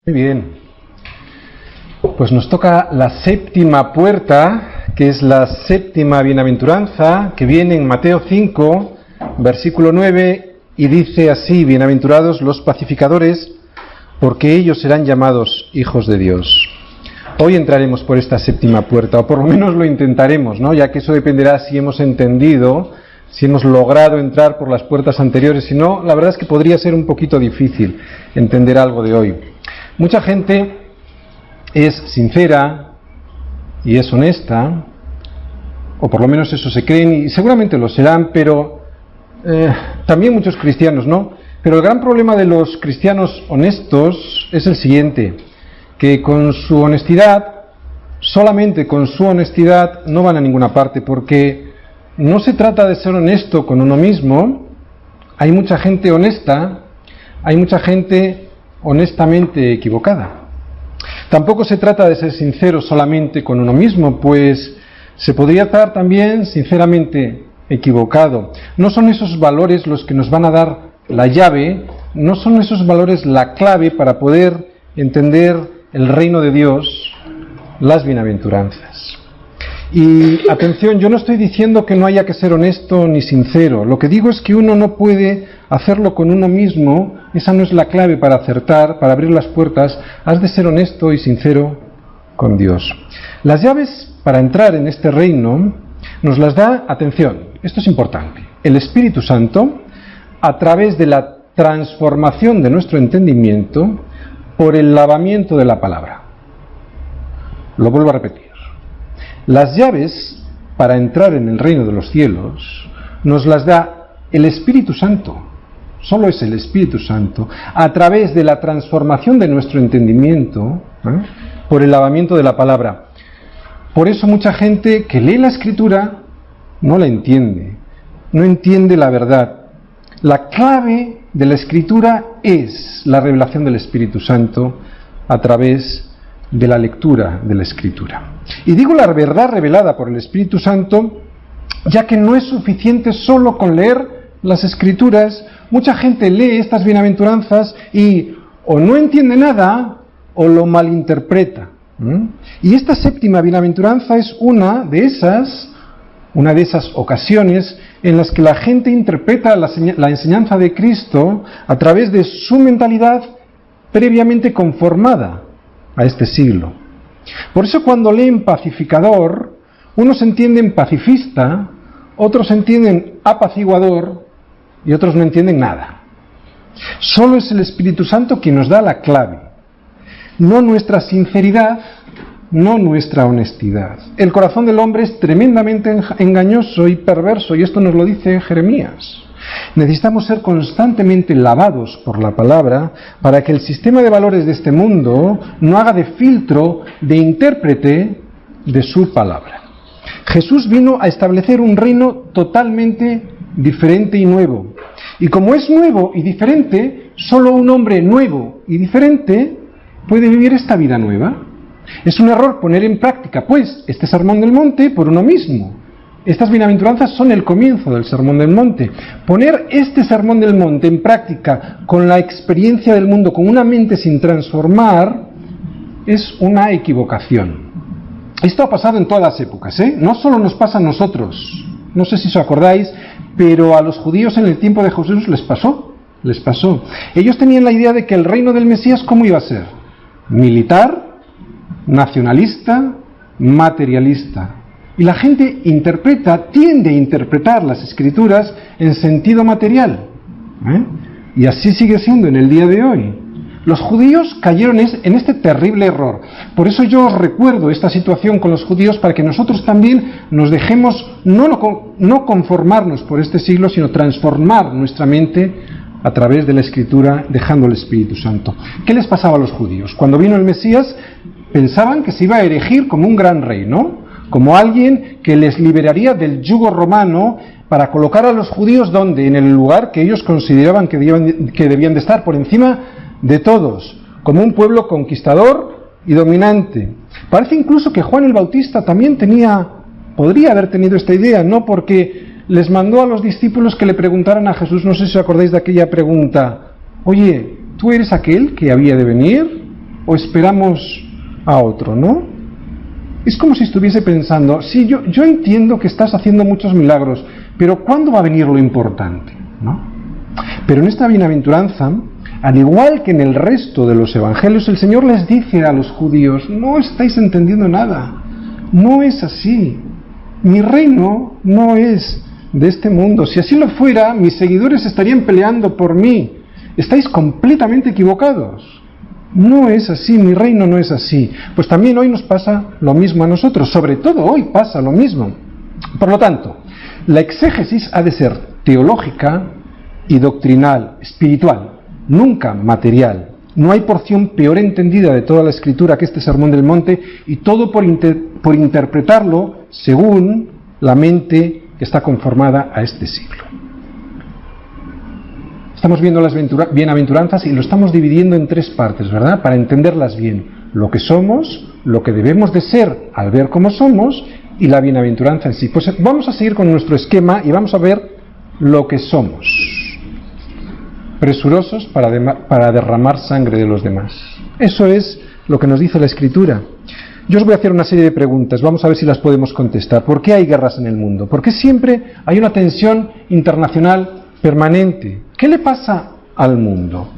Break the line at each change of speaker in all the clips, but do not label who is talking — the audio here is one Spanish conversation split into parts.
Muy bien, pues nos toca la séptima puerta, que es la séptima bienaventuranza, que viene en Mateo 5, versículo 9, y dice así: bienaventurados los pacificadores, porque ellos serán llamados hijos de Dios. Hoy entraremos por esta séptima puerta, o por lo menos lo intentaremos, ¿no? Ya que eso dependerá si hemos entendido, si hemos logrado entrar por las puertas anteriores. Si no, la verdad es que podría ser un poquito difícil entender algo de hoy. Mucha gente es sincera y es honesta, o por lo menos eso se creen, y seguramente lo serán, pero también muchos cristianos, ¿no? Pero el gran problema de los cristianos honestos es el siguiente: que con su honestidad, solamente con su honestidad, no van a ninguna parte, porque no se trata de ser honesto con uno mismo. Hay mucha gente honesta, hay mucha gente honestamente equivocada. Tampoco se trata de ser sincero solamente con uno mismo, pues se podría estar también sinceramente equivocado. No son esos valores los que nos van a dar la llave, no son esos valores la clave para poder entender el reino de Dios, las bienaventuranzas. Y atención, yo no estoy diciendo que no haya que ser honesto ni sincero. Lo que digo es que uno no puede hacerlo con uno mismo. Esa no es la clave para acertar, para abrir las puertas. Has de ser honesto y sincero con Dios. Las llaves para entrar en este reino nos las da, atención, esto es importante, el Espíritu Santo, a través de la transformación de nuestro entendimiento por el lavamiento de la palabra. Lo vuelvo a repetir. Las llaves para entrar en el reino de los cielos nos las da el Espíritu Santo. Solo es el Espíritu Santo, a través de la transformación de nuestro entendimiento, por el lavamiento de la palabra. Por eso mucha gente que lee la Escritura no la entiende, no entiende la verdad. La clave de la Escritura es la revelación del Espíritu Santo a través de la lectura de la Escritura. Y digo la verdad revelada por el Espíritu Santo, ya que no es suficiente solo con leer las Escrituras. Mucha gente lee estas bienaventuranzas y o no entiende nada o lo malinterpreta. Y esta séptima bienaventuranza es una de esas ocasiones en las que la gente interpreta la enseñanza de Cristo a través de su mentalidad previamente conformada a este siglo. Por eso cuando leen pacificador, unos entienden pacifista, otros entienden apaciguador y otros no entienden nada. Solo es el Espíritu Santo quien nos da la clave, no nuestra sinceridad, no nuestra honestidad. El corazón del hombre es tremendamente engañoso y perverso, y esto nos lo dice Jeremías. Necesitamos ser constantemente lavados por la palabra para que el sistema de valores de este mundo no haga de filtro, de intérprete de su palabra. Jesús vino a establecer un reino totalmente diferente y nuevo. Y como es nuevo y diferente, solo un hombre nuevo y diferente puede vivir esta vida nueva. Es un error poner en práctica, pues, este sermón del monte por uno mismo. Estas bienaventuranzas son el comienzo del sermón del monte. Poner este sermón del monte en práctica con la experiencia del mundo, con una mente sin transformar, es una equivocación. Esto ha pasado en todas las épocas, ¿eh? No solo nos pasa a nosotros. No sé si os acordáis, pero a los judíos en el tiempo de Jesús les pasó. Ellos tenían la idea de que el reino del Mesías, ¿cómo iba a ser? Militar, nacionalista, materialista. Y la gente tiende a interpretar las Escrituras en sentido material. Y así sigue siendo en el día de hoy. Los judíos cayeron en este terrible error. Por eso yo os recuerdo esta situación con los judíos, para que nosotros también nos dejemos no conformarnos por este siglo, sino transformar nuestra mente a través de la Escritura, dejando el Espíritu Santo. ¿Qué les pasaba a los judíos? Cuando vino el Mesías, pensaban que se iba a erigir como un gran rey, ¿no? Como alguien que les liberaría del yugo romano para colocar a los judíos, ¿dónde? En el lugar que ellos consideraban que debían de estar, por encima de todos, como un pueblo conquistador y dominante. Parece incluso que Juan el Bautista también podría haber tenido esta idea, ¿no? Porque les mandó a los discípulos que le preguntaran a Jesús, no sé si os acordáis de aquella pregunta: oye, ¿tú eres aquel que había de venir? o esperamos a otro, ¿no? Es como si estuviese pensando, sí, yo entiendo que estás haciendo muchos milagros, pero ¿cuándo va a venir lo importante? ¿No? Pero en esta bienaventuranza, al igual que en el resto de los evangelios, el Señor les dice a los judíos, no estáis entendiendo nada, no es así, mi reino no es de este mundo, si así lo fuera, mis seguidores estarían peleando por mí, estáis completamente equivocados, no es así, mi reino no es así. Pues también hoy nos pasa lo mismo a nosotros, sobre todo hoy pasa lo mismo. Por lo tanto, la exégesis ha de ser teológica y doctrinal, espiritual, nunca material. No hay porción peor entendida de toda la Escritura que este Sermón del Monte, y todo por interpretarlo según la mente que está conformada a este siglo. Estamos viendo las bienaventuranzas y lo estamos dividiendo en tres partes, ¿verdad? Para entenderlas bien. Lo que somos, lo que debemos de ser al ver cómo somos y la bienaventuranza en sí. Pues vamos a seguir con nuestro esquema y vamos a ver lo que somos. Presurosos para derramar sangre de los demás. Eso es lo que nos dice la Escritura. Yo os voy a hacer una serie de preguntas, vamos a ver si las podemos contestar. ¿Por qué hay guerras en el mundo? ¿Por qué siempre hay una tensión internacional permanente? ¿Qué le pasa al mundo?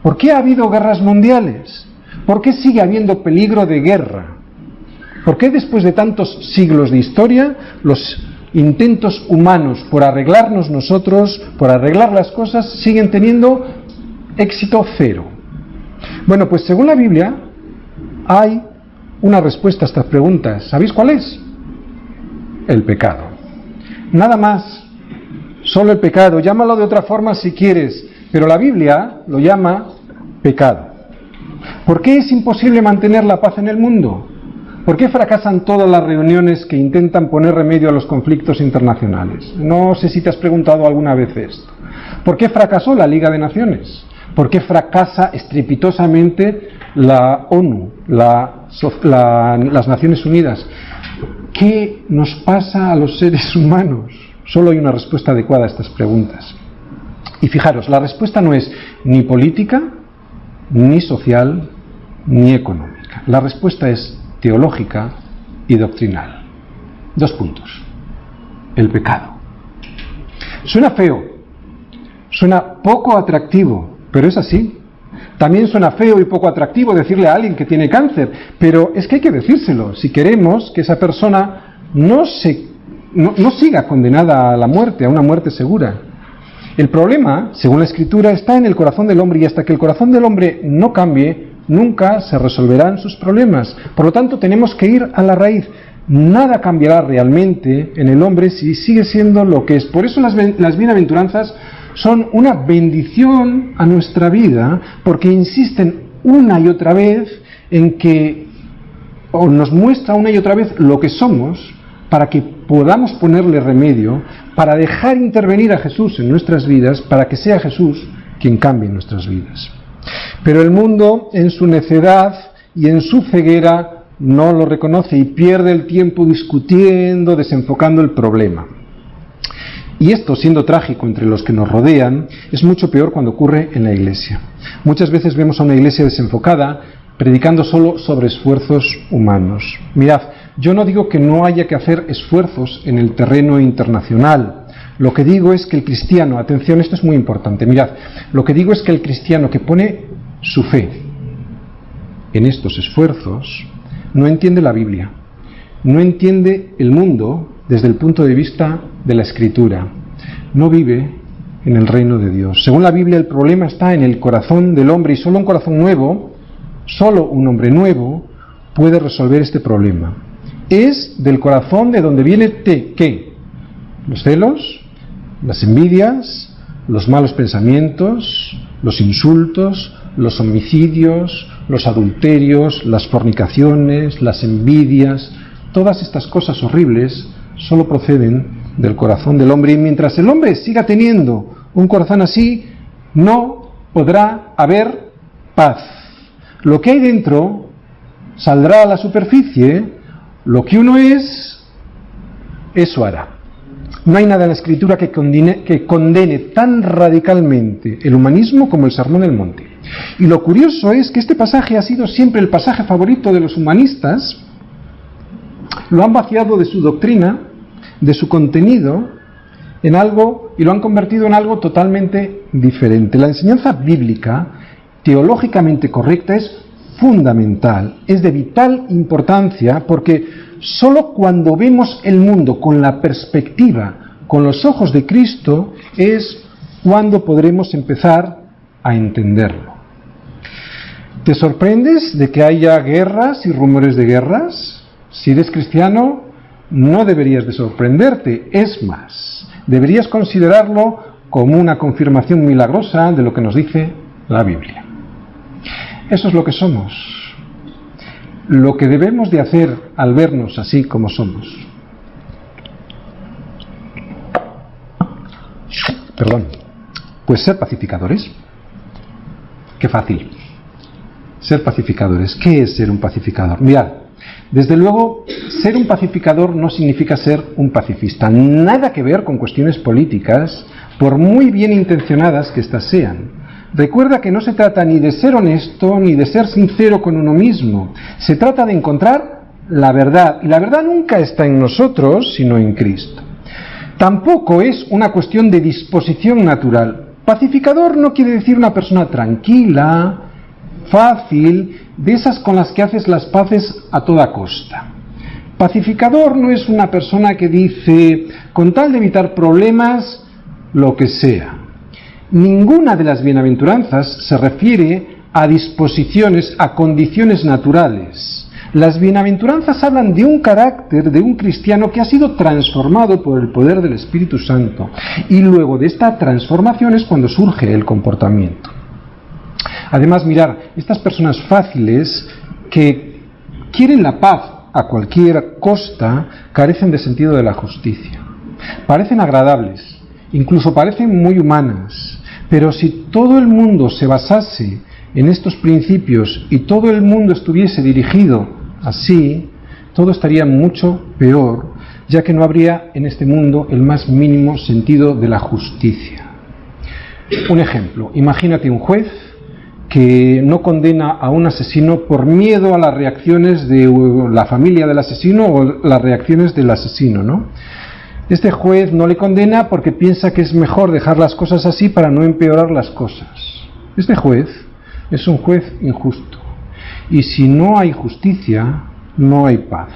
¿Por qué ha habido guerras mundiales? ¿Por qué sigue habiendo peligro de guerra? ¿Por qué después de tantos siglos de historia los intentos humanos por arreglarnos nosotros, por arreglar las cosas, siguen teniendo éxito cero? Bueno, pues según la Biblia hay una respuesta a estas preguntas. ¿Sabéis cuál es? El pecado. Nada más. Solo el pecado, llámalo de otra forma si quieres, pero la Biblia lo llama pecado. ¿Por qué es imposible mantener la paz en el mundo? ¿Por qué fracasan todas las reuniones que intentan poner remedio a los conflictos internacionales? No sé si te has preguntado alguna vez esto. ¿Por qué fracasó la Liga de Naciones? ¿Por qué fracasa estrepitosamente la ONU, las Naciones Unidas? ¿Qué nos pasa a los seres humanos? Solo hay una respuesta adecuada a estas preguntas. Y fijaros, la respuesta no es ni política, ni social, ni económica. La respuesta es teológica y doctrinal. 2 puntos. El pecado. Suena feo, suena poco atractivo, pero es así. También suena feo y poco atractivo decirle a alguien que tiene cáncer, pero es que hay que decírselo si queremos que esa persona no siga condenada a la muerte, a una muerte segura. El problema, según la Escritura, está en el corazón del hombre, y hasta que el corazón del hombre no cambie, nunca se resolverán sus problemas. Por lo tanto, tenemos que ir a la raíz. Nada cambiará realmente en el hombre si sigue siendo lo que es. Por eso las bienaventuranzas son una bendición a nuestra vida, porque insisten una y otra vez en que, o nos muestra una y otra vez lo que somos, para que podamos ponerle remedio, para dejar intervenir a Jesús en nuestras vidas, para que sea Jesús quien cambie nuestras vidas. Pero el mundo, en su necedad y en su ceguera, no lo reconoce y pierde el tiempo discutiendo, desenfocando el problema. Y esto, siendo trágico entre los que nos rodean, es mucho peor cuando ocurre en la Iglesia. Muchas veces vemos a una Iglesia desenfocada, predicando solo sobre esfuerzos humanos. Mirad, yo no digo que no haya que hacer esfuerzos en el terreno internacional. Lo que digo es que el cristiano, atención, esto es muy importante, mirad, lo que digo es que el cristiano que pone su fe en estos esfuerzos no entiende la Biblia, no entiende el mundo desde el punto de vista de la Escritura, no vive en el reino de Dios. Según la Biblia, el problema está en el corazón del hombre, y solo un corazón nuevo, solo un hombre nuevo puede resolver este problema. Es del corazón de donde viene ¿qué? Los celos, las envidias, los malos pensamientos, los insultos, los homicidios, los adulterios, las fornicaciones, las envidias. Todas estas cosas horribles solo proceden del corazón del hombre, y mientras el hombre siga teniendo un corazón así, no podrá haber paz. Lo que hay dentro saldrá a la superficie. Lo que uno es, eso hará. No hay nada en la Escritura que condene tan radicalmente el humanismo como el Sermón del Monte. Y lo curioso es que este pasaje ha sido siempre el pasaje favorito de los humanistas. Lo han vaciado de su doctrina, de su contenido, en algo, y lo han convertido en algo totalmente diferente. La enseñanza bíblica, teológicamente correcta, es fundamental, es de vital importancia, porque solo cuando vemos el mundo con la perspectiva, con los ojos de Cristo, es cuando podremos empezar a entenderlo. ¿Te sorprendes de que haya guerras y rumores de guerras? Si eres cristiano, no deberías de sorprenderte. Es más, deberías considerarlo como una confirmación milagrosa de lo que nos dice la Biblia. Eso es lo que somos. Lo que debemos de hacer al vernos así como somos. Pues ser pacificadores. Qué fácil. Ser pacificadores. ¿Qué es ser un pacificador? Mirad, desde luego, ser un pacificador no significa ser un pacifista. Nada que ver con cuestiones políticas, por muy bien intencionadas que éstas sean. Recuerda que no se trata ni de ser honesto, ni de ser sincero con uno mismo. Se trata de encontrar la verdad. Y la verdad nunca está en nosotros, sino en Cristo. Tampoco es una cuestión de disposición natural. Pacificador no quiere decir una persona tranquila, fácil, de esas con las que haces las paces a toda costa. Pacificador no es una persona que dice, con tal de evitar problemas, lo que sea. Ninguna de las bienaventuranzas se refiere a disposiciones, a condiciones naturales. Las bienaventuranzas hablan de un carácter de un cristiano que ha sido transformado por el poder del Espíritu Santo. Y luego de esta transformación es cuando surge el comportamiento. Además, mirar, estas personas fáciles que quieren la paz a cualquier costa, carecen de sentido de la justicia. Parecen agradables, incluso parecen muy humanas, pero si todo el mundo se basase en estos principios y todo el mundo estuviese dirigido así, todo estaría mucho peor, ya que no habría en este mundo el más mínimo sentido de la justicia. Un ejemplo, imagínate un juez que no condena a un asesino por miedo a las reacciones de la familia del asesino o las reacciones del asesino, ¿no? Este juez no le condena porque piensa que es mejor dejar las cosas así para no empeorar las cosas. Este juez es un juez injusto. Y si no hay justicia, no hay paz.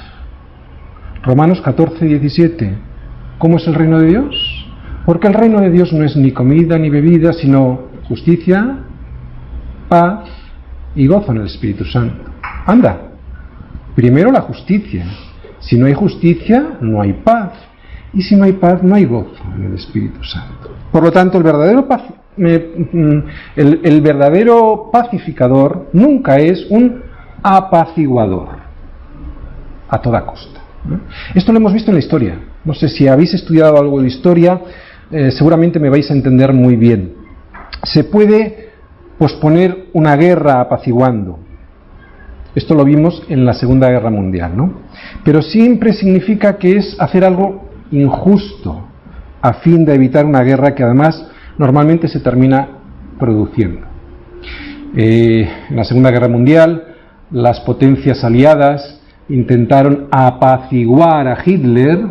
Romanos 14:17. ¿Cómo es el reino de Dios? Porque el reino de Dios no es ni comida ni bebida, sino justicia, paz y gozo en el Espíritu Santo. Anda, primero la justicia. Si no hay justicia, no hay paz. Y si no hay paz, no hay gozo en el Espíritu Santo. Por lo tanto, el verdadero pacificador nunca es un apaciguador a toda costa, ¿no? Esto lo hemos visto en la historia. No sé si habéis estudiado algo de historia, seguramente me vais a entender muy bien. Se puede posponer una guerra apaciguando. Esto lo vimos en la Segunda Guerra Mundial, ¿no? Pero siempre significa que es hacer algo injusto a fin de evitar una guerra que además normalmente se termina produciendo. En la Segunda Guerra Mundial, las potencias aliadas intentaron apaciguar a Hitler,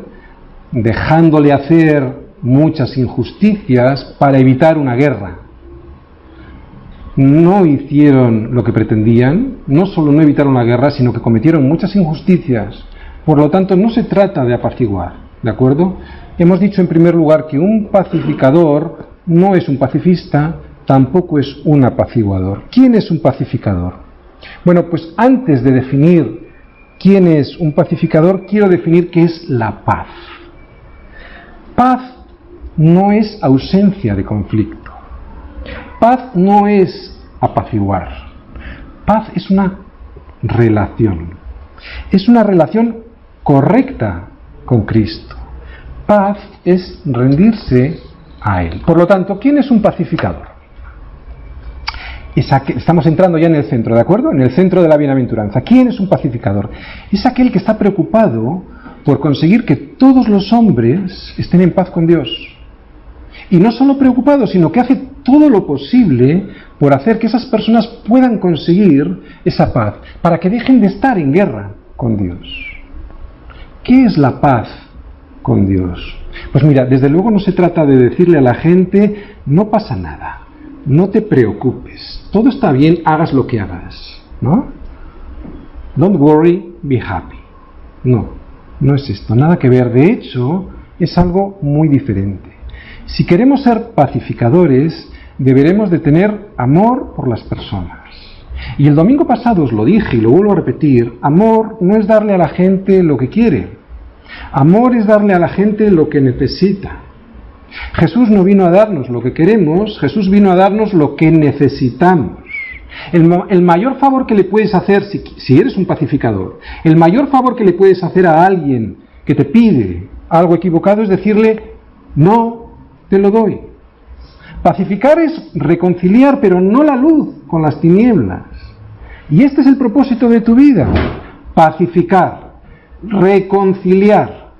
dejándole hacer muchas injusticias para evitar una guerra. No hicieron lo que pretendían, no solo no evitaron la guerra, sino que cometieron muchas injusticias. Por lo tanto, no se trata de apaciguar. ¿De acuerdo? Hemos dicho en primer lugar que un pacificador no es un pacifista, tampoco es un apaciguador. ¿Quién es un pacificador? Bueno, pues antes de definir quién es un pacificador, quiero definir qué es la paz. Paz no es ausencia de conflicto. Paz no es apaciguar. Paz es una relación. Es una relación correcta con Cristo. Paz es rendirse a Él. Por lo tanto, ¿quién es un pacificador? Estamos entrando ya en el centro, ¿de acuerdo? En el centro de la bienaventuranza. ¿Quién es un pacificador? Es aquel que está preocupado por conseguir que todos los hombres estén en paz con Dios. Y no solo preocupado, sino que hace todo lo posible por hacer que esas personas puedan conseguir esa paz, para que dejen de estar en guerra con Dios. ¿Qué es la paz con Dios? Pues mira, desde luego no se trata de decirle a la gente, no pasa nada, no te preocupes, todo está bien, hagas lo que hagas, ¿no? Don't worry, be happy. No, no es esto, nada que ver. De hecho, es algo muy diferente. Si queremos ser pacificadores, deberemos de tener amor por las personas. Y el domingo pasado os lo dije y lo vuelvo a repetir, amor no es darle a la gente lo que quiere. Amor es darle a la gente lo que necesita. Jesús no vino a darnos lo que queremos, Jesús vino a darnos lo que necesitamos. El mayor favor que le puedes hacer, si eres un pacificador, el mayor favor que le puedes hacer a alguien que te pide algo equivocado es decirle, no te lo doy. Pacificar es reconciliar, pero no la luz con las tinieblas. Y este es el propósito de tu vida, pacificar, reconciliar,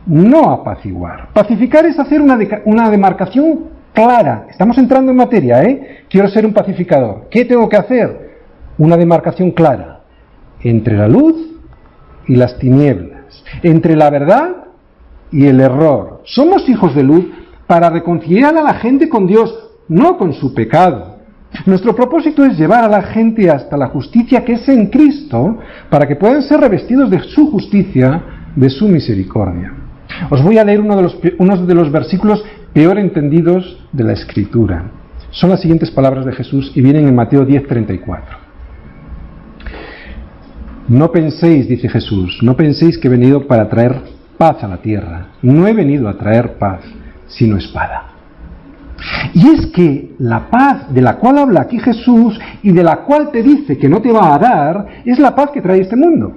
no apaciguar. Pacificar es hacer una demarcación clara. Estamos entrando en materia, ¿eh? Quiero ser un pacificador. ¿Qué tengo que hacer? Una demarcación clara entre la luz y las tinieblas, entre la verdad y el error. Somos hijos de luz para reconciliar a la gente con Dios, no con su pecado. Nuestro propósito es llevar a la gente hasta la justicia que es en Cristo, para que puedan ser revestidos de su justicia, de su misericordia. Os voy a leer uno de los versículos peor entendidos de la Escritura. Son las siguientes palabras de Jesús y vienen en Mateo 10:34. No penséis, dice Jesús, no penséis que he venido para traer paz a la tierra. No he venido a traer paz, sino espada. Y es que la paz de la cual habla aquí Jesús y de la cual te dice que no te va a dar, es la paz que trae este mundo.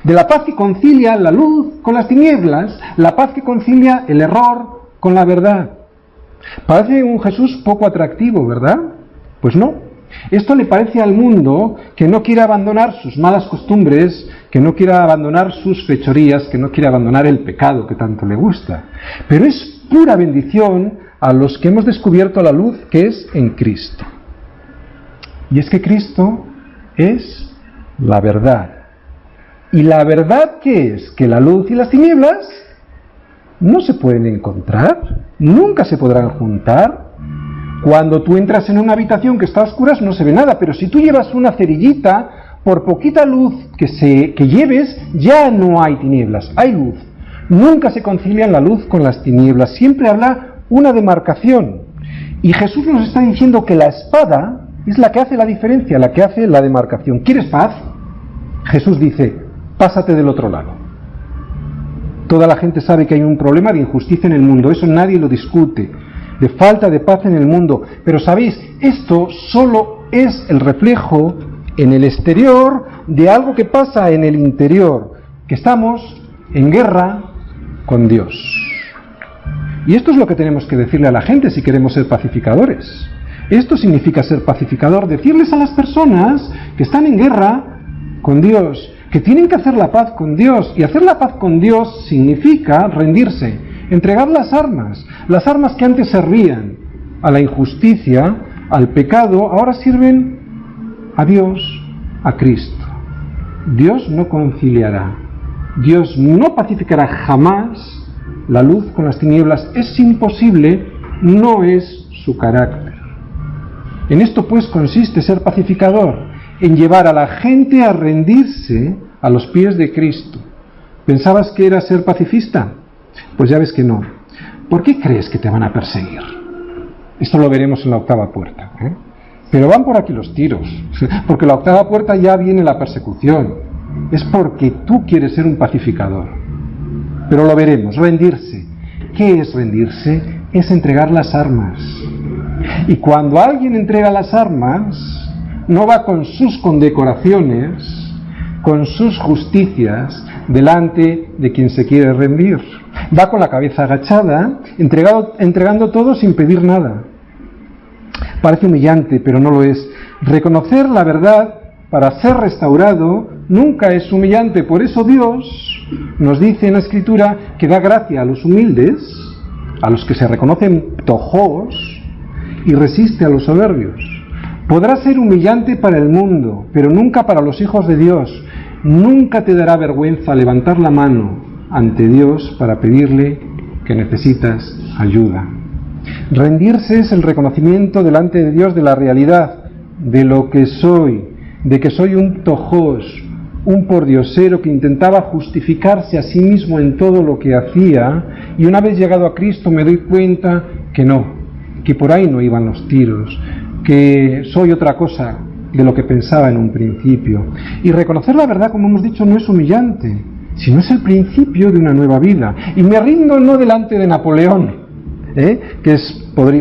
De la paz que concilia la luz con las tinieblas, la paz que concilia el error con la verdad. Parece un Jesús poco atractivo, ¿verdad? Pues no. Esto le parece al mundo que no quiere abandonar sus malas costumbres, que no quiere abandonar sus fechorías, que no quiere abandonar el pecado que tanto le gusta. Pero es pura bendición a los que hemos descubierto la luz que es en Cristo. Y es que Cristo es la verdad. ¿Y la verdad qué es? Que la luz y las tinieblas no se pueden encontrar, nunca se podrán juntar. Cuando tú entras en una habitación que está a oscuras no se ve nada, pero si tú llevas una cerillita, por poquita luz que lleves, ya no hay tinieblas, hay luz. Nunca se concilian la luz con las tinieblas, siempre habrá una demarcación. Y Jesús nos está diciendo que la espada es la que hace la diferencia, la que hace la demarcación. ¿Quieres paz? Jesús dice, pásate del otro lado. Toda la gente sabe que hay un problema de injusticia en el mundo, eso nadie lo discute, de falta de paz en el mundo. Pero sabéis, esto solo es el reflejo en el exterior de algo que pasa en el interior, que estamos en guerra con Dios. Y esto es lo que tenemos que decirle a la gente si queremos ser pacificadores. Esto significa ser pacificador, decirles a las personas que están en guerra con Dios, que tienen que hacer la paz con Dios. Y hacer la paz con Dios significa rendirse, entregar las armas que antes servían a la injusticia, al pecado, ahora sirven a Dios, a Cristo. Dios no conciliará, Dios no pacificará jamás la luz con las tinieblas. Es imposible, no es su carácter. En esto pues consiste ser pacificador, en llevar a la gente a rendirse a los pies de Cristo. ¿Pensabas que era ser pacifista? Pues ya ves que no. ¿Por qué crees que te van a perseguir? Esto lo veremos en la octava puerta, ¿eh? Pero van por aquí los tiros, porque la octava puerta ya viene la persecución. Es porque tú quieres ser un pacificador. Pero lo veremos, rendirse. ¿Qué es rendirse? Es entregar las armas. Y cuando alguien entrega las armas, no va con sus condecoraciones, con sus justicias, delante de quien se quiere rendir. Va con la cabeza agachada, entregando todo sin pedir nada. Parece humillante, pero no lo es. Reconocer la verdad para ser restaurado nunca es humillante. Por eso Dios nos dice en la Escritura que da gracia a los humildes, a los que se reconocen tojos, y resiste a los soberbios. Podrá ser humillante para el mundo, pero nunca para los hijos de Dios. Nunca te dará vergüenza levantar la mano ante Dios para pedirle que necesitas ayuda. Rendirse es el reconocimiento delante de Dios de la realidad, de lo que soy, de que soy un tojos, un pordiosero que intentaba justificarse a sí mismo en todo lo que hacía, y una vez llegado a Cristo me doy cuenta que no, que por ahí no iban los tiros, que soy otra cosa de lo que pensaba en un principio. Y reconocer la verdad, como hemos dicho, no es humillante, sino es el principio de una nueva vida. Y me rindo no delante de Napoleón, que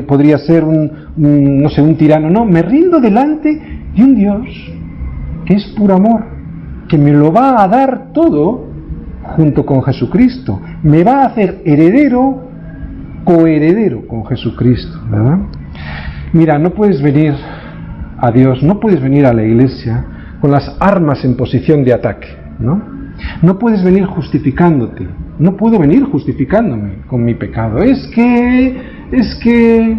podría ser un tirano, no, me rindo delante de un Dios que es puro amor, que me lo va a dar todo junto con Jesucristo, me va a hacer heredero, coheredero con Jesucristo, ¿verdad? Mira, no puedes venir a Dios, no puedes venir a la iglesia con las armas en posición de ataque, ¿no? No puedes venir justificándote, no puedo venir justificándome con mi pecado, es que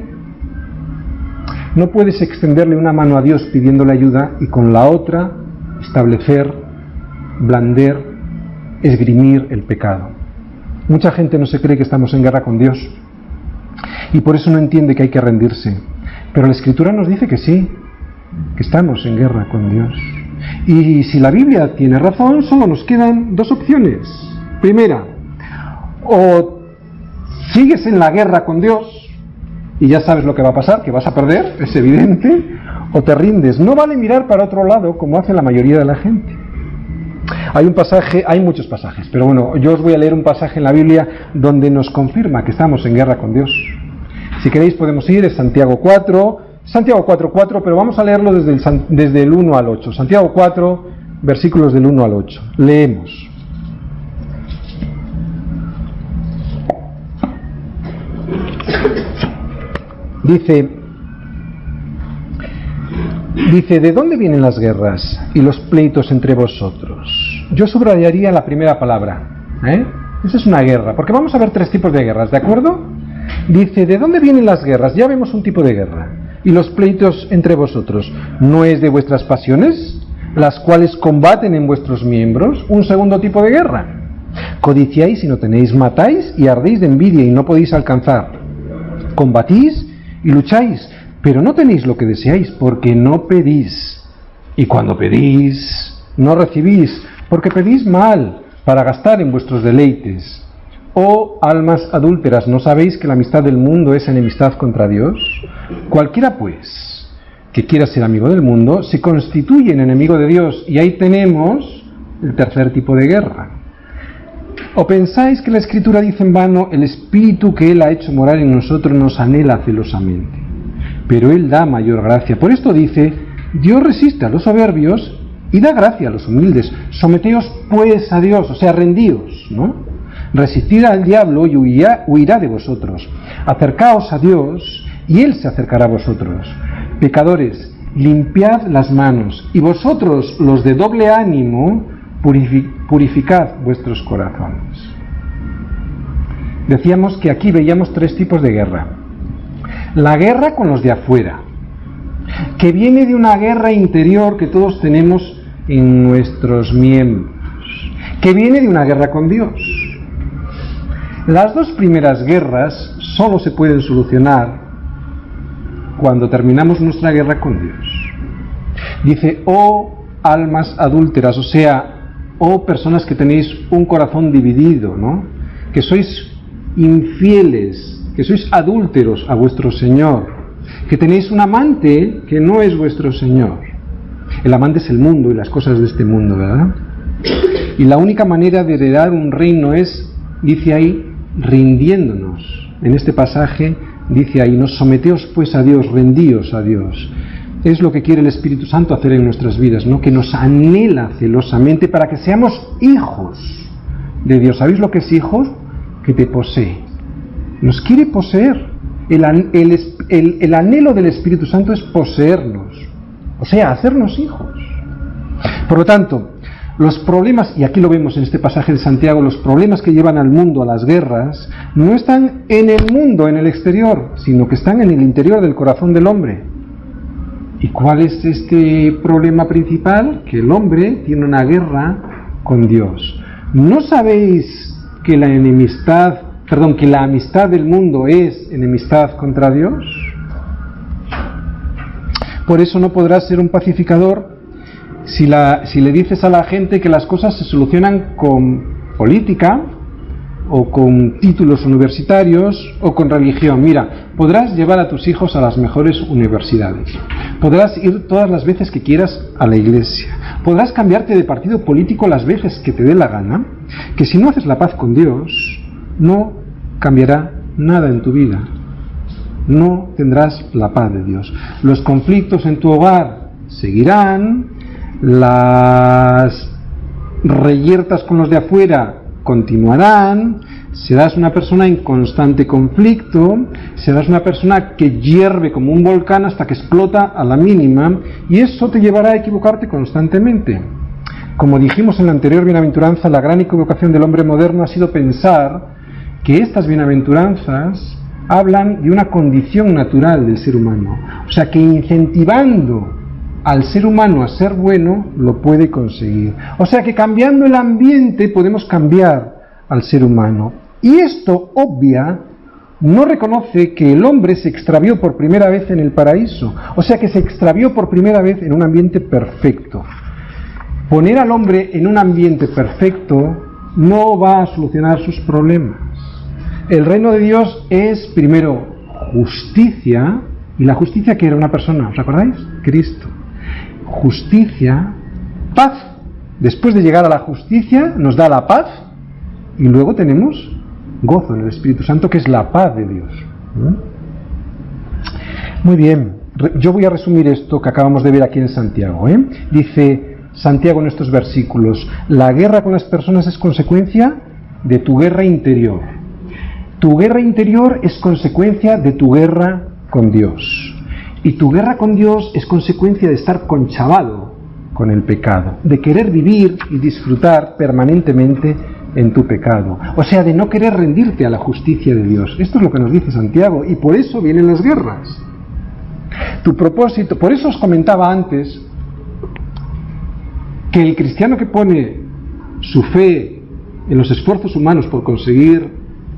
no puedes extenderle una mano a Dios pidiéndole ayuda y con la otra establecer, blander, esgrimir el pecado. Mucha gente no se cree que estamos en guerra con Dios y por eso no entiende que hay que rendirse. Pero la Escritura nos dice que sí, que estamos en guerra con Dios. Y si la Biblia tiene razón, solo nos quedan dos opciones. Primera, o sigues en la guerra con Dios y ya sabes lo que va a pasar, que vas a perder, es evidente, o te rindes. No vale mirar para otro lado como hace la mayoría de la gente. Hay muchos pasajes, pero bueno, yo os voy a leer un pasaje en la Biblia donde nos confirma que estamos en guerra con Dios. Si queréis podemos ir, es Santiago 4:4, pero vamos a leerlo desde el 1 al 8. Santiago 4, versículos del 1 al 8. Leemos. Dice, ¿de dónde vienen las guerras y los pleitos entre vosotros? Yo subrayaría la primera palabra, Esa es una guerra, porque vamos a ver tres tipos de guerras, ¿de acuerdo? Dice, ¿de dónde vienen las guerras? Ya vemos un tipo de guerra. Y los pleitos entre vosotros, ¿no es de vuestras pasiones, las cuales combaten en vuestros miembros? Un segundo tipo de guerra. Codiciáis y no tenéis, matáis y ardéis de envidia y no podéis alcanzar. Combatís y lucháis, pero no tenéis lo que deseáis, porque no pedís. Y cuando pedís, no recibís, porque pedís mal, para gastar en vuestros deleites. Oh almas adúlteras, ¿no sabéis que la amistad del mundo es enemistad contra Dios? Cualquiera pues que quiera ser amigo del mundo se constituye en enemigo de Dios, y ahí tenemos el tercer tipo de guerra. ¿O pensáis que la Escritura dice en vano, el Espíritu que Él ha hecho morar en nosotros nos anhela celosamente? Pero Él da mayor gracia. Por esto dice, Dios resiste a los soberbios y da gracia a los humildes. Someteos pues a Dios, o sea, rendíos, ¿no? Resistid al diablo y huirá de vosotros. Acercaos a Dios y Él se acercará a vosotros. Pecadores, limpiad las manos, y vosotros, los de doble ánimo, purificad vuestros corazones. Decíamos que aquí veíamos tres tipos de guerra. La guerra con los de afuera, que viene de una guerra interior que todos tenemos en nuestros miembros, que viene de una guerra con Dios. Las dos primeras guerras solo se pueden solucionar cuando terminamos nuestra guerra con Dios. Dice, oh almas adúlteras, o sea, oh personas que tenéis un corazón dividido, ¿no? Que sois infieles, que sois adúlteros a vuestro Señor, que tenéis un amante que no es vuestro Señor. El amante es el mundo y las cosas de este mundo, ¿verdad? Y la única manera de heredar un reino es, dice ahí, rindiéndonos. En este pasaje dice ahí, nos someteos pues a Dios, rendíos a Dios. Es lo que quiere el Espíritu Santo hacer en nuestras vidas, ¿no? Que nos anhela celosamente para que seamos hijos de Dios. ¿Sabéis lo que es hijos? Que te posee. Nos quiere poseer. El anhelo del Espíritu Santo es poseernos, o sea, hacernos hijos. Por lo tanto, Los problemas, y aquí lo vemos en este pasaje de Santiago, los problemas que llevan al mundo a las guerras, no están en el mundo, en el exterior, sino que están en el interior del corazón del hombre. ¿Y cuál es este problema principal? Que el hombre tiene una guerra con Dios. ¿No sabéis que la amistad del mundo es enemistad contra Dios? Por eso no podrás ser un pacificador si le dices a la gente que las cosas se solucionan con política, o con títulos universitarios, o con religión. Mira, podrás llevar a tus hijos a las mejores universidades, podrás ir todas las veces que quieras a la iglesia, podrás cambiarte de partido político las veces que te dé la gana, que si no haces la paz con Dios, no cambiará nada en tu vida. No tendrás la paz de Dios. Los conflictos en tu hogar seguirán, las reyertas con los de afuera continuarán, serás una persona en constante conflicto, serás una persona que hierve como un volcán hasta que explota a la mínima, y eso te llevará a equivocarte constantemente. Como dijimos en la anterior bienaventuranza, la gran equivocación del hombre moderno ha sido pensar que estas bienaventuranzas hablan de una condición natural del ser humano, o sea que incentivando al ser humano a ser bueno, lo puede conseguir. O sea que cambiando el ambiente podemos cambiar al ser humano. Y esto no reconoce que el hombre se extravió por primera vez en el paraíso. O sea que se extravió por primera vez en un ambiente perfecto. Poner al hombre en un ambiente perfecto no va a solucionar sus problemas. El reino de Dios es primero justicia, y la justicia que era una persona, ¿os acordáis? Cristo. Justicia, paz. Después de llegar a la justicia nos da la paz, y luego tenemos gozo en el Espíritu Santo, que es la paz de Dios. Muy bien, yo voy a resumir esto que acabamos de ver aquí en Santiago. Dice Santiago en estos versículos: la guerra con las personas es consecuencia de tu guerra interior. Tu guerra interior es consecuencia de tu guerra con Dios. Y tu guerra con Dios es consecuencia de estar conchavado con el pecado, de querer vivir y disfrutar permanentemente en tu pecado. O sea, de no querer rendirte a la justicia de Dios. Esto es lo que nos dice Santiago, y por eso vienen las guerras. Tu propósito, por eso os comentaba antes que el cristiano que pone su fe en los esfuerzos humanos por conseguir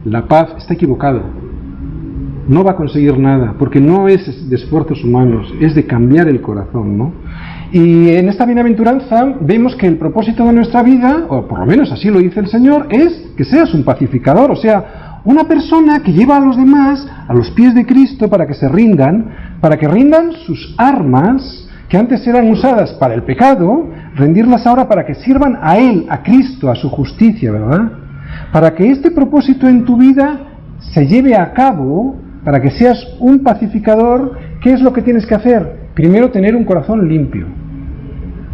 la paz está equivocado. No va a conseguir nada, porque no es de esfuerzos humanos, es de cambiar el corazón, ¿no? Y en esta bienaventuranza vemos que el propósito de nuestra vida, o por lo menos así lo dice el Señor, es que seas un pacificador, o sea, una persona que lleva a los demás a los pies de Cristo para que se rindan, para que rindan sus armas, que antes eran usadas para el pecado, rendirlas ahora para que sirvan a Él, a Cristo, a su justicia, ¿verdad? Para que este propósito en tu vida se lleve a cabo, para que seas un pacificador, ¿qué es lo que tienes que hacer? Primero, tener un corazón limpio.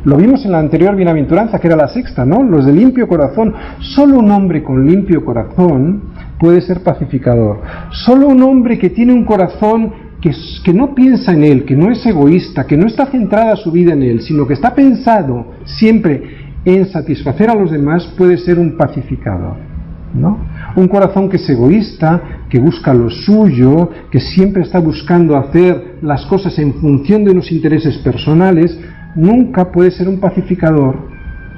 Lo vimos en la anterior bienaventuranza, que era la sexta, ¿no? Los de limpio corazón. Solo un hombre con limpio corazón puede ser pacificador. Solo un hombre que tiene un corazón que no piensa en él, que no es egoísta, que no está centrada su vida en él, sino que está pensado siempre en satisfacer a los demás, puede ser un pacificador, ¿no? Un corazón que es egoísta, que busca lo suyo, que siempre está buscando hacer las cosas en función de unos intereses personales, nunca puede ser un pacificador,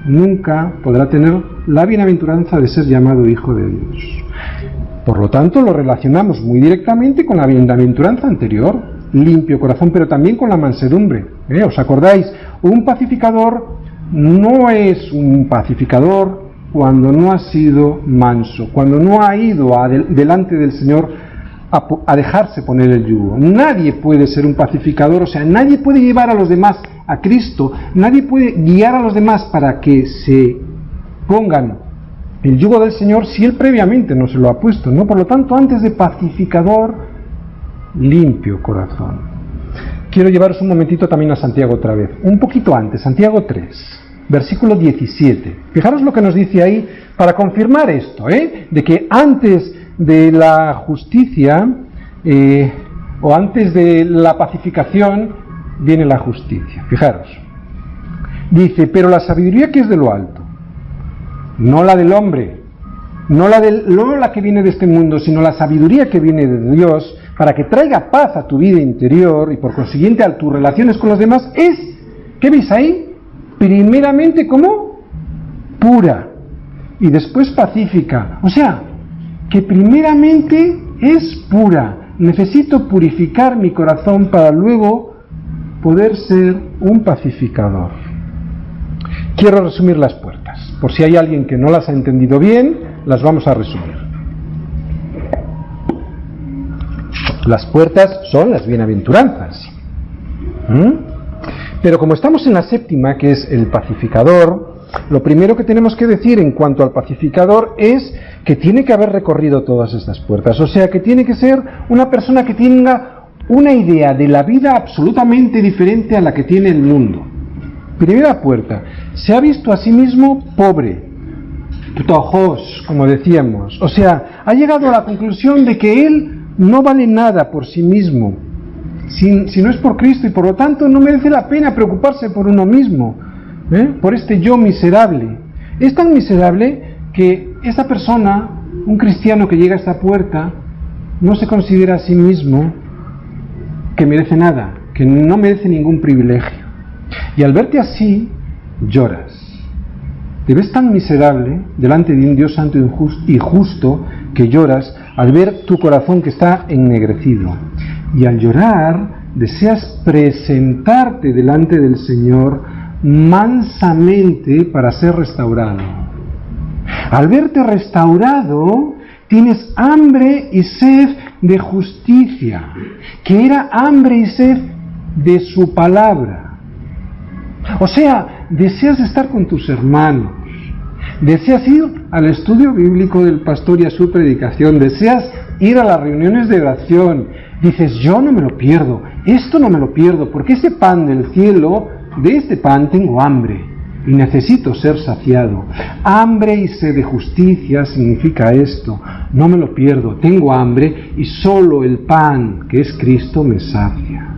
nunca podrá tener la bienaventuranza de ser llamado hijo de Dios. Por lo tanto, lo relacionamos muy directamente con la bienaventuranza anterior, limpio corazón, pero también con la mansedumbre. ¿Os acordáis? Un pacificador no es un pacificador cuando no ha sido manso, cuando no ha ido delante del Señor a dejarse poner el yugo. Nadie puede ser un pacificador, o sea, nadie puede llevar a los demás a Cristo, nadie puede guiar a los demás para que se pongan el yugo del Señor si Él previamente no se lo ha puesto, ¿no? Por lo tanto, antes de pacificador, limpio corazón. Quiero llevaros un momentito también a Santiago otra vez, un poquito antes, Santiago 3. Versículo 17. Fijaros lo que nos dice ahí para confirmar esto, de que antes de la justicia o antes de la pacificación viene la justicia. Fijaros. Dice, pero la sabiduría que es de lo alto no la del hombre, no la que viene de este mundo, sino la sabiduría que viene de Dios, para que traiga paz a tu vida interior y por consiguiente a tus relaciones con los demás, es, ¿qué veis ahí? Primeramente, ¿cómo? Pura, y después pacífica. O sea, que primeramente es pura. Necesito purificar mi corazón para luego poder ser un pacificador. Quiero resumir las puertas. Por si hay alguien que no las ha entendido bien, las vamos a resumir. Las puertas son las bienaventuranzas. Pero como estamos en la séptima, que es el pacificador, lo primero que tenemos que decir en cuanto al pacificador es que tiene que haber recorrido todas estas puertas. O sea, que tiene que ser una persona que tenga una idea de la vida absolutamente diferente a la que tiene el mundo. Primera puerta, se ha visto a sí mismo pobre, ptojos, como decíamos. O sea, ha llegado a la conclusión de que él no vale nada por sí mismo, si no es por Cristo, y por lo tanto no merece la pena preocuparse por uno mismo, por este yo miserable. Es tan miserable que esa persona, un cristiano que llega a esta puerta, no se considera a sí mismo que merece nada, que no merece ningún privilegio. Y al verte así, lloras. Te ves tan miserable delante de un Dios santo y justo que lloras al ver tu corazón que está ennegrecido. Y al llorar, deseas presentarte delante del Señor mansamente para ser restaurado. Al verte restaurado, tienes hambre y sed de justicia, que era hambre y sed de su palabra. O sea, deseas estar con tus hermanos, deseas ir al estudio bíblico del pastor y a su predicación, deseas ir a las reuniones de oración. Dices, yo no me lo pierdo, esto no me lo pierdo, porque ese pan del cielo, de este pan tengo hambre y necesito ser saciado. Hambre y sed de justicia significa esto, no me lo pierdo, tengo hambre y solo el pan, que es Cristo, me sacia.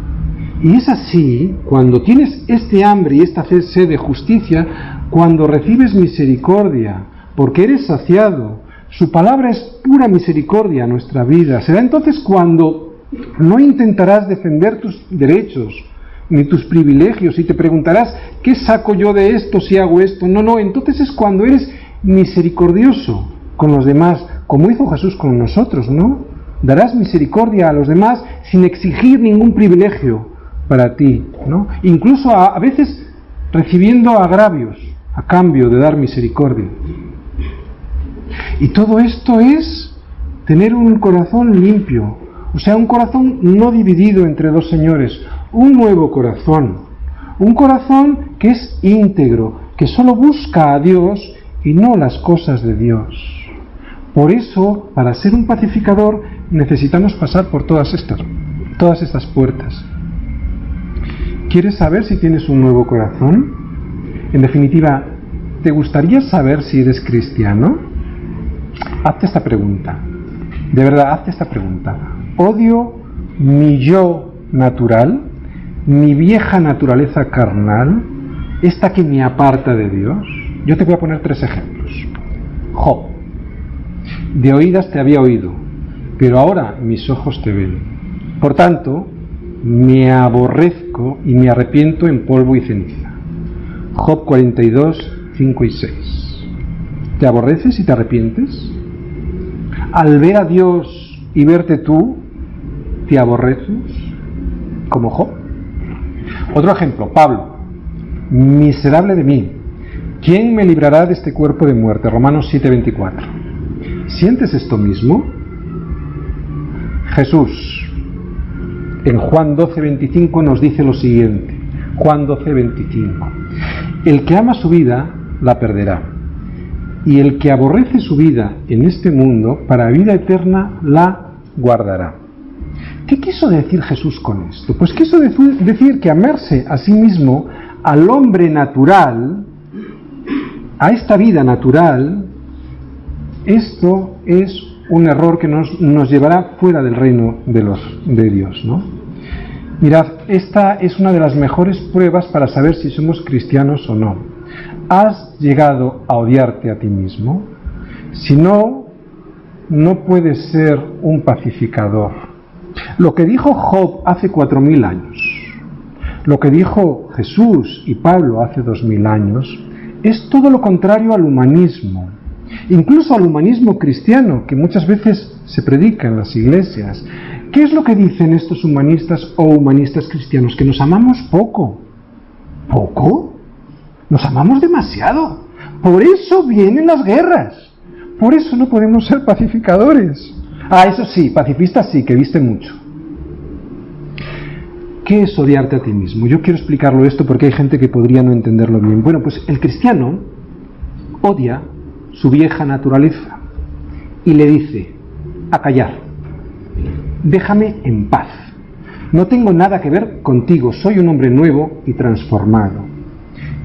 Y es así, cuando tienes este hambre y esta sed de justicia, cuando recibes misericordia, porque eres saciado. Su palabra es pura misericordia a nuestra vida. Será entonces cuando no intentarás defender tus derechos, ni tus privilegios, y te preguntarás, ¿qué saco yo de esto si hago esto? No, entonces es cuando eres misericordioso con los demás, como hizo Jesús con nosotros, ¿no? Darás misericordia a los demás sin exigir ningún privilegio para ti, ¿no? Incluso a veces recibiendo agravios a cambio de dar misericordia. Y todo esto es tener un corazón limpio, o sea, un corazón no dividido entre dos señores, un nuevo corazón, un corazón que es íntegro, que solo busca a Dios y no las cosas de Dios. Por eso, para ser un pacificador, necesitamos pasar por todas estas puertas. ¿Quieres saber si tienes un nuevo corazón? En definitiva, ¿te gustaría saber si eres cristiano? Hazte esta pregunta. De verdad, hazte esta pregunta. ¿Odio mi yo natural, mi vieja naturaleza carnal, esta que me aparta de Dios? Yo te voy a poner 3 ejemplos. Job. De oídas te había oído, pero ahora mis ojos te ven. Por tanto, me aborrezco y me arrepiento en polvo y ceniza. Job 42, 5 y 6. ¿Te aborreces y te arrepientes? Al ver a Dios y verte tú, ¿te aborreces? Como Job. Otro ejemplo, Pablo. Miserable de mí, ¿quién me librará de este cuerpo de muerte? Romanos 7:24. ¿Sientes esto mismo? Jesús, en Juan 12:25 nos dice lo siguiente. Juan 12:25. El que ama su vida, la perderá. Y el que aborrece su vida en este mundo, para vida eterna, la guardará. ¿Qué quiso decir Jesús con esto? Pues quiso decir que amarse a sí mismo, al hombre natural, a esta vida natural, esto es un error que nos llevará fuera del reino de Dios, ¿no? Mirad, esta es una de las mejores pruebas para saber si somos cristianos o no. ¿Has llegado a odiarte a ti mismo? Si no, no puedes ser un pacificador. Lo que dijo Job hace 4000 años, lo que dijo Jesús y Pablo hace 2000 años, es todo lo contrario al humanismo, incluso al humanismo cristiano, que muchas veces se predica en las iglesias. ¿Qué es lo que dicen estos humanistas o humanistas cristianos? Que nos amamos poco. ¿Poco? Nos amamos demasiado. Por eso vienen las guerras. Por eso no podemos ser pacificadores. Ah, eso sí, pacifistas sí, que viste mucho. ¿Qué es odiarte a ti mismo? Yo quiero explicarlo esto porque hay gente que podría no entenderlo bien. Bueno, pues el cristiano odia su vieja naturaleza y le dice: a callar, déjame en paz, no tengo nada que ver contigo, soy un hombre nuevo y transformado.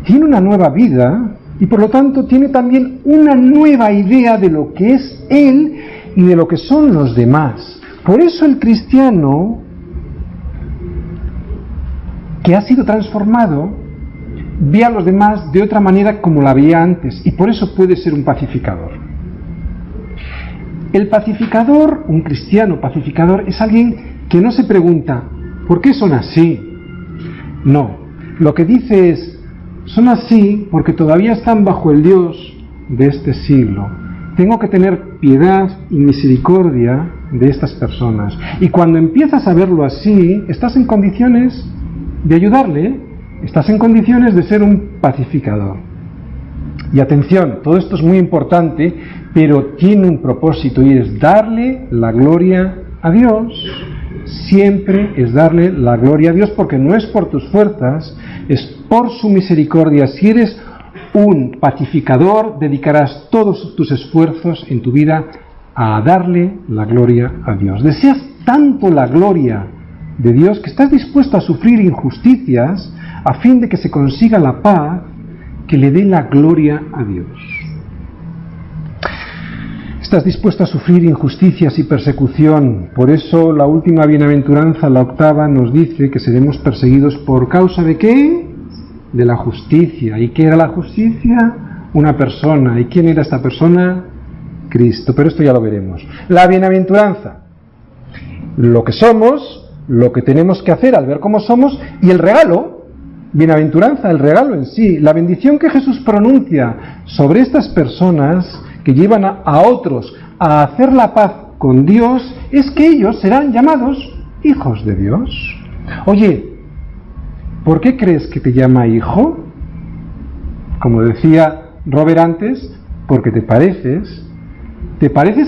Tiene una nueva vida y por lo tanto tiene también una nueva idea de lo que es él y de lo que son los demás. Por eso el cristiano que ha sido transformado ve a los demás de otra manera como la veía antes, y por eso puede ser un pacificador. El pacificador, un cristiano pacificador, es alguien que no se pregunta ¿por qué son así? No, lo que dice es: son así porque todavía están bajo el Dios de este siglo. Tengo que tener piedad y misericordia de estas personas. Y cuando empiezas a verlo así, estás en condiciones de ayudarle, estás en condiciones de ser un pacificador. Y atención, todo esto es muy importante, pero tiene un propósito y es darle la gloria a Dios. Siempre es darle la gloria a Dios, porque no es por tus fuerzas, es por su misericordia. Si eres un pacificador, dedicarás todos tus esfuerzos en tu vida a darle la gloria a Dios. Deseas tanto la gloria de Dios que estás dispuesto a sufrir injusticias a fin de que se consiga la paz que le dé la gloria a Dios. Estás dispuesto a sufrir injusticias y persecución. Por eso la última bienaventuranza, la 8ª, nos dice que seremos perseguidos por causa ¿de qué? De la justicia. ¿Y qué era la justicia? Una persona. ¿Y quién era esta persona? Cristo. Pero esto ya lo veremos. La bienaventuranza, lo que somos, lo que tenemos que hacer al ver cómo somos, y el regalo, bienaventuranza, el regalo en sí, la bendición que Jesús pronuncia sobre estas personas que llevan a otros a hacer la paz con Dios, es que ellos serán llamados hijos de Dios. Oye, ¿por qué crees que te llama hijo? Como decía Robert antes, porque te pareces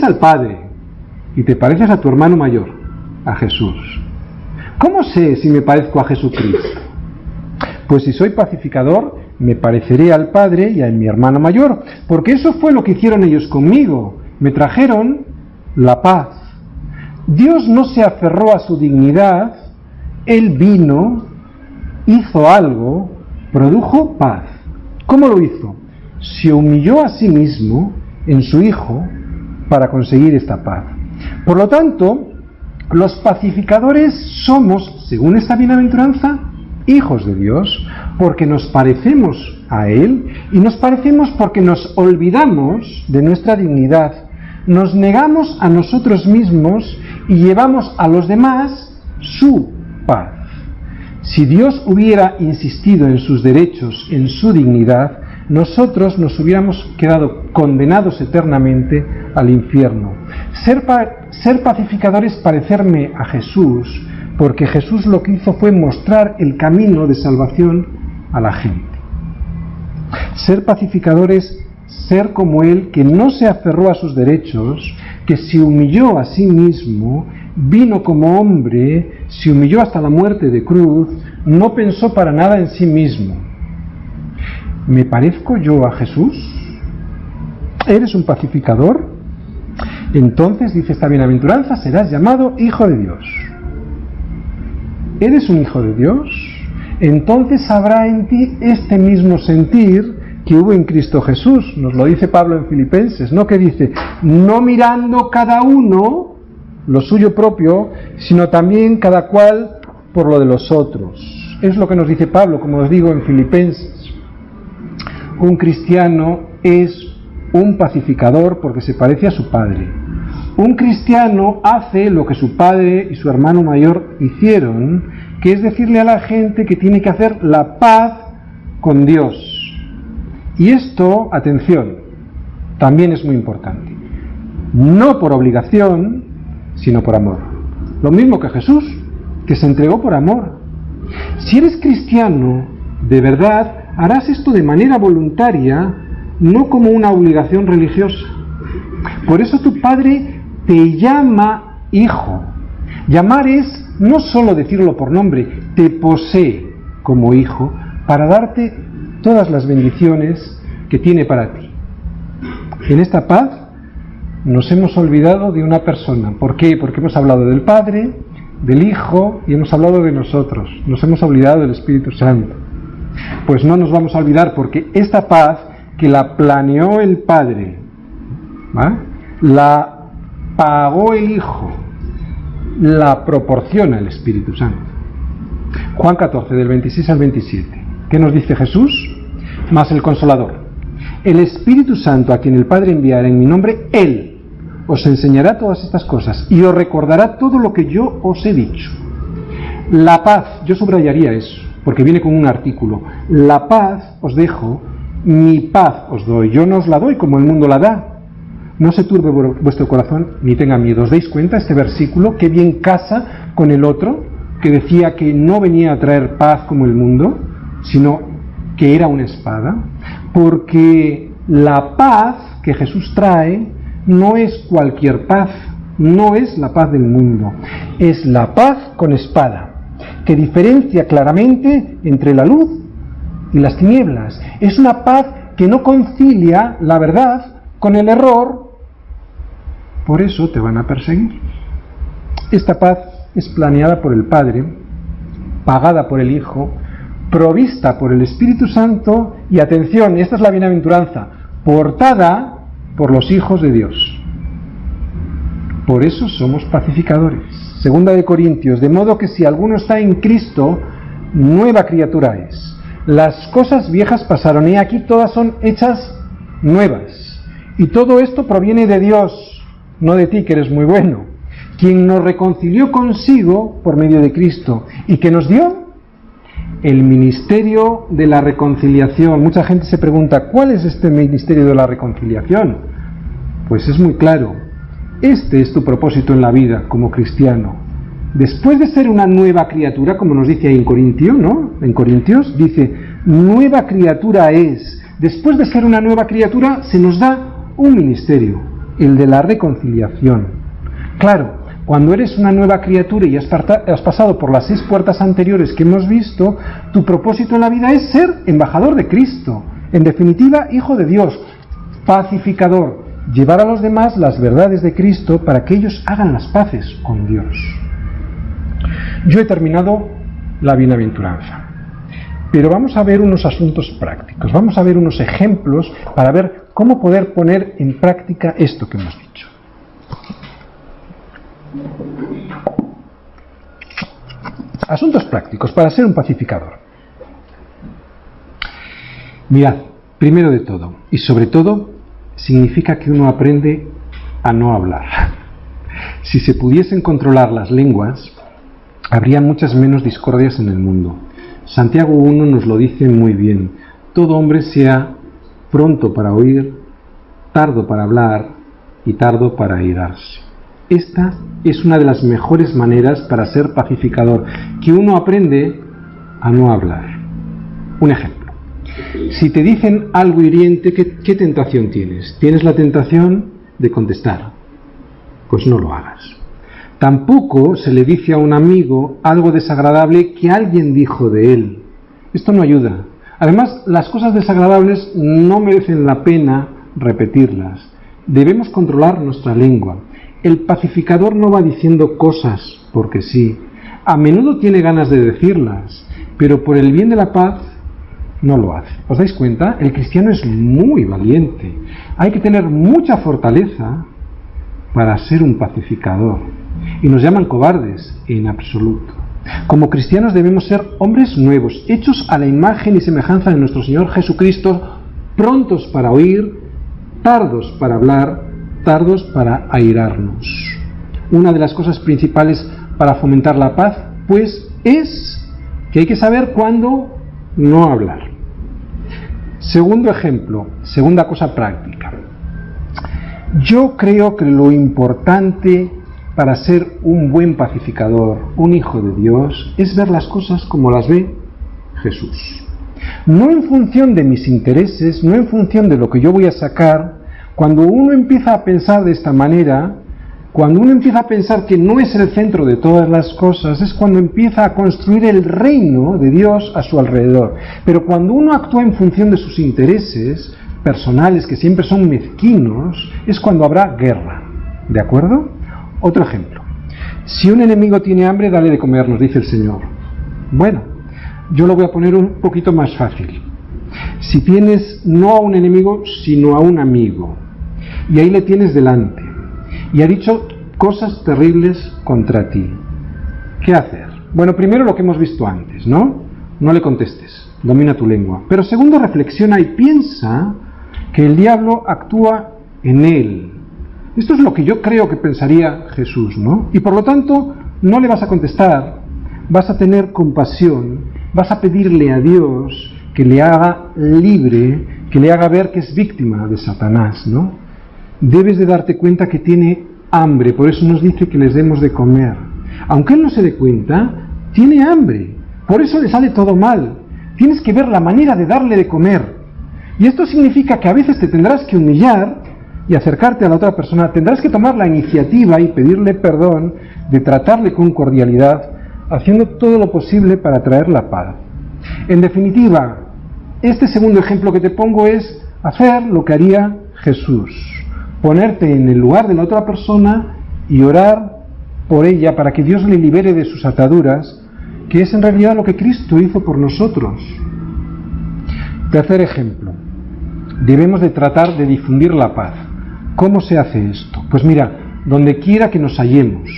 al Padre y te pareces a tu hermano mayor, a Jesús. ¿Cómo sé si me parezco a Jesucristo? Pues si soy pacificador, me pareceré al Padre y a mi hermano mayor, porque eso fue lo que hicieron ellos conmigo, me trajeron la paz. Dios no se aferró a su dignidad, Él vino, hizo algo, produjo paz. ¿Cómo lo hizo? Se humilló a sí mismo en su Hijo para conseguir esta paz. Por lo tanto, los pacificadores somos, según esta bienaventuranza, hijos de Dios, porque nos parecemos a Él, y nos parecemos porque nos olvidamos de nuestra dignidad, nos negamos a nosotros mismos y llevamos a los demás su paz. Si Dios hubiera insistido en sus derechos, en su dignidad, nosotros nos hubiéramos quedado condenados eternamente al infierno. Ser pacificador es parecerme a Jesús, porque Jesús lo que hizo fue mostrar el camino de salvación a la gente. Ser pacificador es ser como Él, que no se aferró a sus derechos, que se humilló a sí mismo, vino como hombre, se humilló hasta la muerte de cruz, no pensó para nada en sí mismo. ¿Me parezco yo a Jesús? ¿Eres un pacificador? Entonces, dice esta bienaventuranza, serás llamado hijo de Dios. ¿Eres un hijo de Dios? Entonces habrá en ti este mismo sentir que hubo en Cristo Jesús. Nos lo dice Pablo en Filipenses, ¿no? Que dice, no mirando cada uno lo suyo propio, sino también cada cual por lo de los otros. Es lo que nos dice Pablo, como os digo, en Filipenses. Un cristiano es un pacificador porque se parece a su padre. Un cristiano hace lo que su padre y su hermano mayor hicieron, que es decirle a la gente que tiene que hacer la paz con Dios. Y esto, atención, también es muy importante. No por obligación, sino por amor. Lo mismo que Jesús, que se entregó por amor. Si eres cristiano, de verdad, harás esto de manera voluntaria, no como una obligación religiosa. Por eso tu padre te llama hijo. Llamar es no solo decirlo por nombre, te posee como hijo para darte todas las bendiciones que tiene para ti. En esta paz nos hemos olvidado de una persona. ¿Por qué? Porque hemos hablado del Padre, del Hijo y hemos hablado de nosotros. Nos hemos olvidado del Espíritu Santo. Pues no nos vamos a olvidar, porque esta paz que la planeó el Padre, ¿va?, la pagó el Hijo, la proporciona el Espíritu Santo. Juan 14, del 26 al 27. ¿Qué nos dice Jesús? Más el Consolador. El Espíritu Santo, a quien el Padre enviará en mi nombre, Él os enseñará todas estas cosas y os recordará todo lo que yo os he dicho. La paz, yo subrayaría eso, porque viene con un artículo. La paz os dejo, mi paz os doy. Yo no os la doy como el mundo la da. No se turbe vuestro corazón ni tenga miedo. ¿Os dais cuenta este versículo? Qué bien casa con el otro, que decía que no venía a traer paz como el mundo, sino que era una espada. Porque la paz que Jesús trae no es cualquier paz, no es la paz del mundo, es la paz con espada, que diferencia claramente entre la luz y las tinieblas. Es una paz que no concilia la verdad con el error, por eso te van a perseguir. Esta paz es planeada por el Padre, pagada por el Hijo, provista por el Espíritu Santo y, atención, esta es la bienaventuranza, portada por los hijos de Dios. Por eso somos pacificadores. Segunda de Corintios, de modo que si alguno está en Cristo, nueva criatura es. Las cosas viejas pasaron y aquí todas son hechas nuevas. Y todo esto proviene de Dios, no de ti, que eres muy bueno, quien nos reconcilió consigo por medio de Cristo y que nos dio el ministerio de la reconciliación. Mucha gente se pregunta, ¿cuál es este ministerio de la reconciliación? Pues es muy claro. Este es tu propósito en la vida como cristiano. Después de ser una nueva criatura, como nos dice ahí en Corintio, ¿no? En Corintios dice, nueva criatura es. Después de ser una nueva criatura se nos da un ministerio, el de la reconciliación. Claro, cuando eres una nueva criatura y has pasado por las 6 puertas anteriores que hemos visto, tu propósito en la vida es ser embajador de Cristo. En definitiva, hijo de Dios, pacificador, llevar a los demás las verdades de Cristo para que ellos hagan las paces con Dios. Yo he terminado la bienaventuranza, pero vamos a ver unos asuntos prácticos, vamos a ver unos ejemplos para ver cómo poder poner en práctica esto que hemos dicho. Asuntos prácticos para ser un pacificador. Mirad, primero de todo, y sobre todo, significa que uno aprende a no hablar. Si se pudiesen controlar las lenguas, habría muchas menos discordias en el mundo. Santiago 1 nos lo dice muy bien. Todo hombre sea pronto para oír, tardo para hablar y tardo para airarse. Esta es una de las mejores maneras para ser pacificador, que uno aprende a no hablar. Un ejemplo. Si te dicen algo hiriente, ¿qué tentación tienes? Tienes la tentación de contestar. Pues no lo hagas. Tampoco se le dice a un amigo algo desagradable que alguien dijo de él. Esto no ayuda. Además, las cosas desagradables no merecen la pena repetirlas. Debemos controlar nuestra lengua. El pacificador no va diciendo cosas porque sí. A menudo tiene ganas de decirlas, pero por el bien de la paz no lo hace. ¿Os dais cuenta? El cristiano es muy valiente. Hay que tener mucha fortaleza para ser un pacificador. Y nos llaman cobardes en absoluto. Como cristianos debemos ser hombres nuevos, hechos a la imagen y semejanza de nuestro Señor Jesucristo prontos para oír, tardos para hablar, tardos para airarnos. Una de las cosas principales para fomentar la paz, pues, es que hay que saber cuándo no hablar. Segundo ejemplo, segunda cosa práctica. Yo creo que lo importante para ser un buen pacificador, un hijo de Dios, es ver las cosas como las ve Jesús. No en función de mis intereses, no en función de lo que yo voy a sacar. Cuando uno empieza a pensar de esta manera, cuando uno empieza a pensar que no es el centro de todas las cosas, es cuando empieza a construir el reino de Dios a su alrededor. Pero cuando uno actúa en función de sus intereses personales, que siempre son mezquinos, es cuando habrá guerra. ¿De acuerdo? Otro ejemplo. Si un enemigo tiene hambre, dale de comer, nos dice el Señor. Bueno, yo lo voy a poner un poquito más fácil. Si tienes no a un enemigo, sino a un amigo, y ahí le tienes delante, y ha dicho cosas terribles contra ti, ¿qué hacer? Bueno, primero lo que hemos visto antes, ¿no? No le contestes, domina tu lengua. Pero segundo, reflexiona y piensa que el diablo actúa en él. Esto es lo que yo creo que pensaría Jesús, ¿no? Y por lo tanto, no le vas a contestar, vas a tener compasión, vas a pedirle a Dios que le haga libre, que le haga ver que es víctima de Satanás, ¿no? Debes de darte cuenta que tiene hambre, por eso nos dice que les demos de comer. Aunque él no se dé cuenta, tiene hambre, por eso le sale todo mal. Tienes que ver la manera de darle de comer. Y esto significa que a veces te tendrás que humillar y acercarte a la otra persona, tendrás que tomar la iniciativa y pedirle perdón, de tratarle con cordialidad, haciendo todo lo posible para traer la paz. En definitiva, este segundo ejemplo que te pongo es hacer lo que haría Jesús. Ponerte en el lugar de la otra persona y orar por ella para que Dios le libere de sus ataduras, que es en realidad lo que Cristo hizo por nosotros. Tercer ejemplo. Debemos de tratar de difundir la paz. ¿Cómo se hace esto? Pues mira, donde quiera que nos hallemos,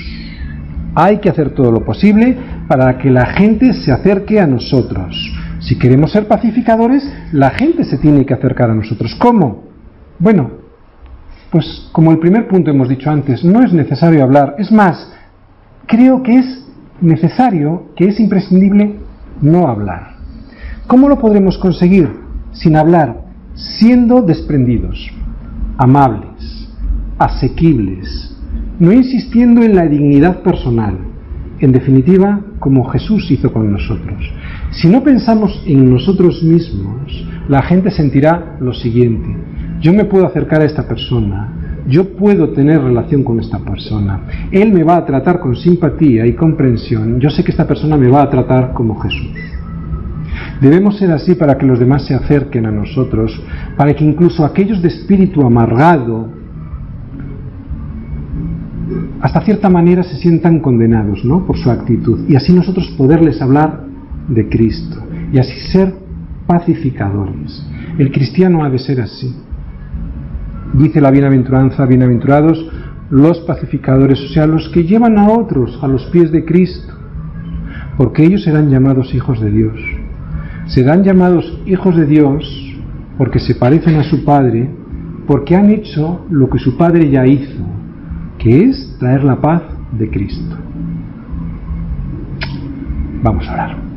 hay que hacer todo lo posible para que la gente se acerque a nosotros. Si queremos ser pacificadores, la gente se tiene que acercar a nosotros. ¿Cómo? Bueno, pues como el primer punto hemos dicho antes, no es necesario hablar. Es más, creo que es necesario, que es imprescindible no hablar. ¿Cómo lo podremos conseguir? Sin hablar, siendo desprendidos, amables, asequibles, no insistiendo en la dignidad personal. En definitiva, como Jesús hizo con nosotros. Si no pensamos en nosotros mismos, la gente sentirá lo siguiente: yo me puedo acercar a esta persona, yo puedo tener relación con esta persona, él me va a tratar con simpatía y comprensión, yo sé que esta persona me va a tratar como Jesús. Debemos ser así para que los demás se acerquen a nosotros, para que incluso aquellos de espíritu amargado, hasta cierta manera se sientan condenados, ¿no?, por su actitud, y así nosotros poderles hablar de Cristo, y así ser pacificadores. El cristiano ha de ser así. Dice la bienaventuranza: bienaventurados los pacificadores, o sea, los que llevan a otros a los pies de Cristo, porque ellos serán llamados hijos de Dios. Serán llamados hijos de Dios porque se parecen a su Padre, porque han hecho lo que su Padre ya hizo, que es traer la paz de Cristo. Vamos a orar.